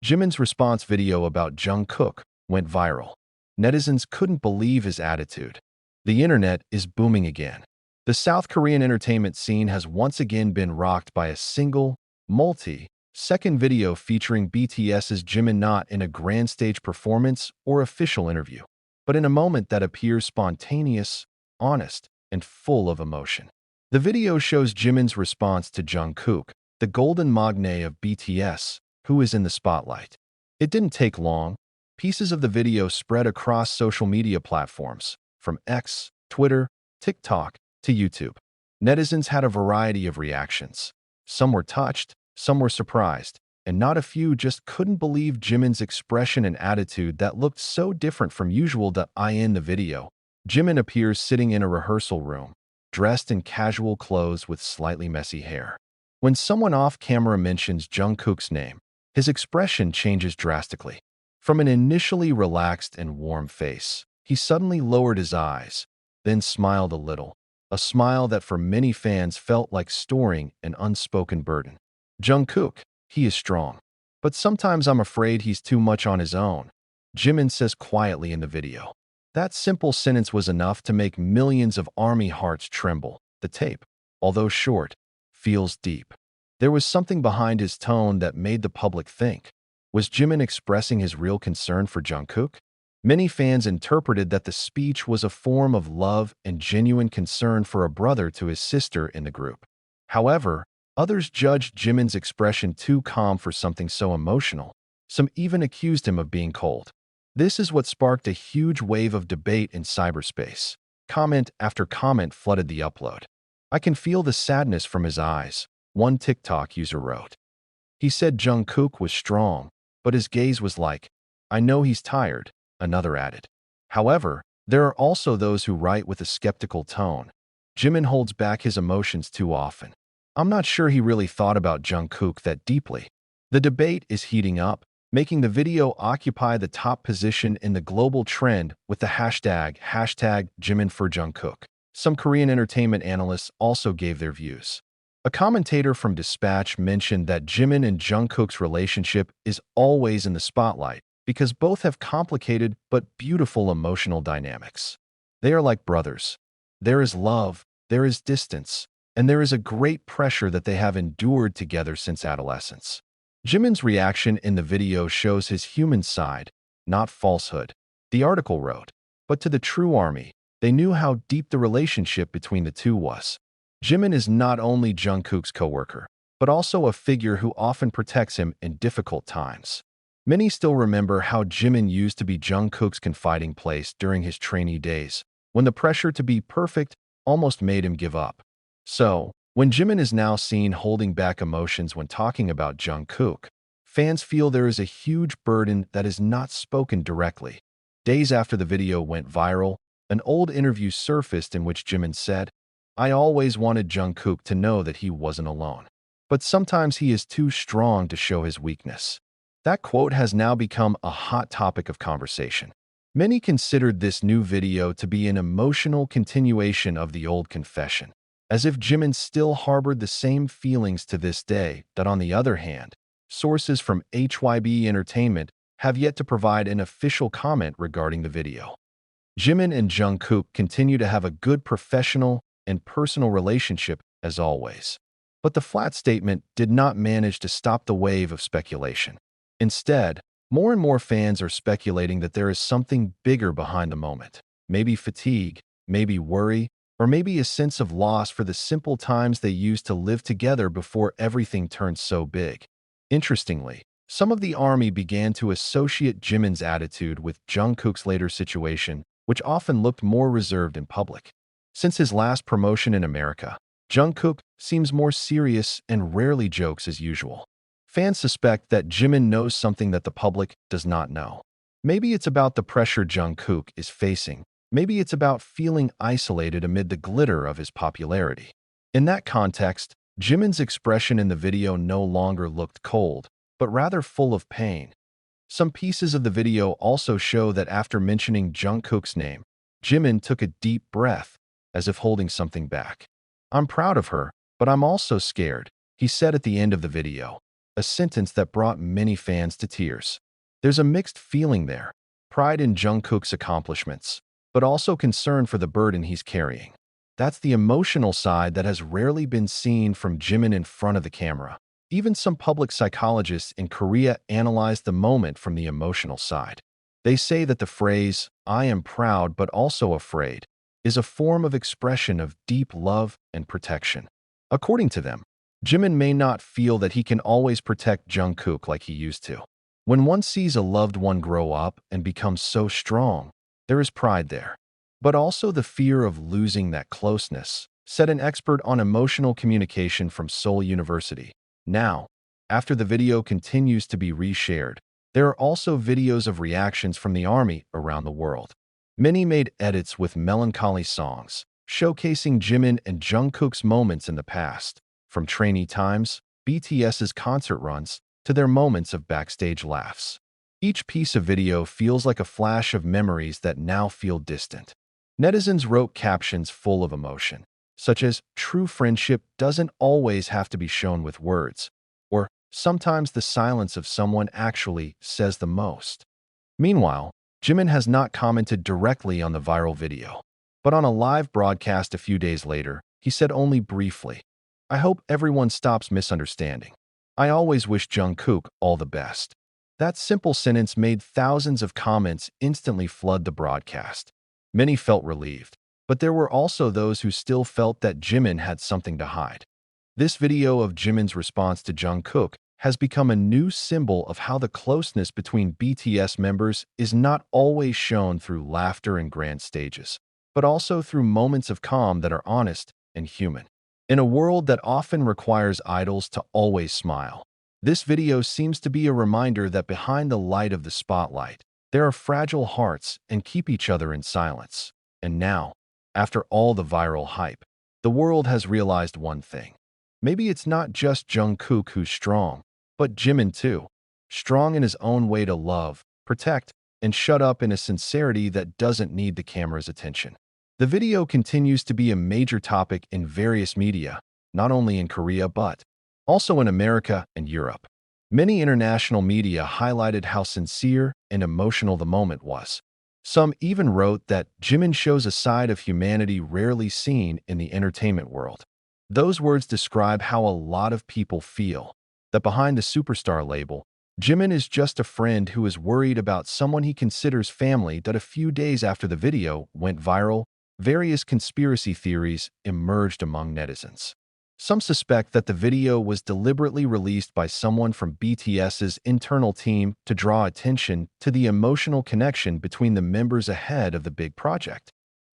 Jimin's response video about Jungkook went viral. Netizens couldn't believe his attitude. The internet is booming again. The South Korean entertainment scene has once again been rocked by a single, multi-second video featuring BTS's Jimin not in a grand stage performance or official interview, but in a moment that appears spontaneous, honest, and full of emotion. The video shows Jimin's response to Jungkook, the golden magne of BTS, who is in the spotlight. It didn't take long. Pieces of the video spread across social media platforms, from X, Twitter, TikTok, to YouTube. Netizens had a variety of reactions. Some were touched, some were surprised, and not a few just couldn't believe Jimin's expression and attitude that looked so different from usual. In the video, Jimin appears sitting in a rehearsal room, dressed in casual clothes with slightly messy hair. When someone off-camera mentions Jungkook's name, his expression changes drastically. From an initially relaxed and warm face, he suddenly lowered his eyes, then smiled a little, a smile that for many fans felt like storing an unspoken burden. Jungkook, he is strong. But sometimes I'm afraid he's too much on his own, Jimin says quietly in the video. That simple sentence was enough to make millions of ARMY hearts tremble. The tape, although short, feels deep. There was something behind his tone that made the public think. Was Jimin expressing his real concern for Jungkook? Many fans interpreted that the speech was a form of love and genuine concern for a brother to his sister in the group. However, others judged Jimin's expression too calm for something so emotional. Some even accused him of being cold. This is what sparked a huge wave of debate in cyberspace. Comment after comment flooded the upload. "I can feel the sadness from his eyes," one TikTok user wrote. "He said Jungkook was strong, but his gaze was like, 'I know he's tired,'" another added. However, there are also those who write with a skeptical tone. "Jimin holds back his emotions too often. I'm not sure he really thought about Jungkook that deeply." The debate is heating up, making the video occupy the top position in the global trend with the hashtag Jimin for Jungkook. Some Korean entertainment analysts also gave their views. A commentator from Dispatch mentioned that Jimin and Jungkook's relationship is always in the spotlight because both have complicated but beautiful emotional dynamics. They are like brothers. There is love, there is distance, and there is a great pressure that they have endured together since adolescence. Jimin's reaction in the video shows his human side, not falsehood. The article wrote, "But to the true ARMY, they knew how deep the relationship between the two was." Jimin is not only Jungkook's co-worker, but also a figure who often protects him in difficult times. Many still remember how Jimin used to be Jungkook's confiding place during his trainee days, when the pressure to be perfect almost made him give up. So, when Jimin is now seen holding back emotions when talking about Jungkook, fans feel there is a huge burden that is not spoken directly. Days after the video went viral, an old interview surfaced in which Jimin said, "I always wanted Jungkook to know that he wasn't alone. But sometimes he is too strong to show his weakness." That quote has now become a hot topic of conversation. Many considered this new video to be an emotional continuation of the old confession, as if Jimin still harbored the same feelings to this day. That, on the other hand, sources from HYB Entertainment have yet to provide an official comment regarding the video. Jimin and Jungkook continue to have a good professional and personal relationship as always. But the flat statement did not manage to stop the wave of speculation. Instead, more and more fans are speculating that there is something bigger behind the moment. Maybe fatigue, maybe worry, or maybe a sense of loss for the simple times they used to live together before everything turned so big. Interestingly, some of the ARMY began to associate Jimin's attitude with Jungkook's later situation, which often looked more reserved in public. Since his last promotion in America, Jungkook seems more serious and rarely jokes as usual. Fans suspect that Jimin knows something that the public does not know. Maybe it's about the pressure Jungkook is facing. Maybe it's about feeling isolated amid the glitter of his popularity. In that context, Jimin's expression in the video no longer looked cold, but rather full of pain. Some pieces of the video also show that after mentioning Jungkook's name, Jimin took a deep breath, as if holding something back. "I'm proud of her, but I'm also scared," he said at the end of the video. a sentence that brought many fans to tears. There's a mixed feeling there, pride in Jungkook's accomplishments, but also concern for the burden he's carrying. That's the emotional side that has rarely been seen from Jimin in front of the camera. Even some public psychologists in Korea analyze the moment from the emotional side. They say that the phrase, "I am proud but also afraid," is a form of expression of deep love and protection. According to them, Jimin may not feel that he can always protect Jungkook like he used to. When one sees a loved one grow up and become so strong, there is pride there. But also the fear of losing that closeness, said an expert on emotional communication from Seoul University. Now, after the video continues to be reshared, there are also videos of reactions from the army around the world. Many made edits with melancholy songs, showcasing Jimin and Jungkook's moments in the past, from trainee times, BTS's concert runs, to their moments of backstage laughs. Each piece of video feels like a flash of memories that now feel distant. Netizens wrote captions full of emotion, such as, "True friendship doesn't always have to be shown with words," or, "Sometimes the silence of someone actually says the most." Meanwhile, Jimin has not commented directly on the viral video, but on a live broadcast a few days later, he said only briefly, "I hope everyone stops misunderstanding. I always wish Jungkook all the best." That simple sentence made thousands of comments instantly flood the broadcast. Many felt relieved, but there were also those who still felt that Jimin had something to hide. This video of Jimin's response to Jungkook has become a new symbol of how the closeness between BTS members is not always shown through laughter and grand stages, but also through moments of calm that are honest and human. In a world that often requires idols to always smile, this video seems to be a reminder that behind the light of the spotlight, there are fragile hearts and keep each other in silence. And now, after all the viral hype, the world has realized one thing. Maybe it's not just Jungkook who's strong, but Jimin too. Strong in his own way to love, protect, and shut up in a sincerity that doesn't need the camera's attention. The video continues to be a major topic in various media, not only in Korea but also in America and Europe. Many international media highlighted how sincere and emotional the moment was. Some even wrote that Jimin shows a side of humanity rarely seen in the entertainment world. Those words describe how a lot of people feel, that behind the superstar label, Jimin is just a friend who is worried about someone he considers family. That a few days after the video went viral, various conspiracy theories emerged among netizens. Some suspect that the video was deliberately released by someone from BTS's internal team to draw attention to the emotional connection between the members ahead of the big project.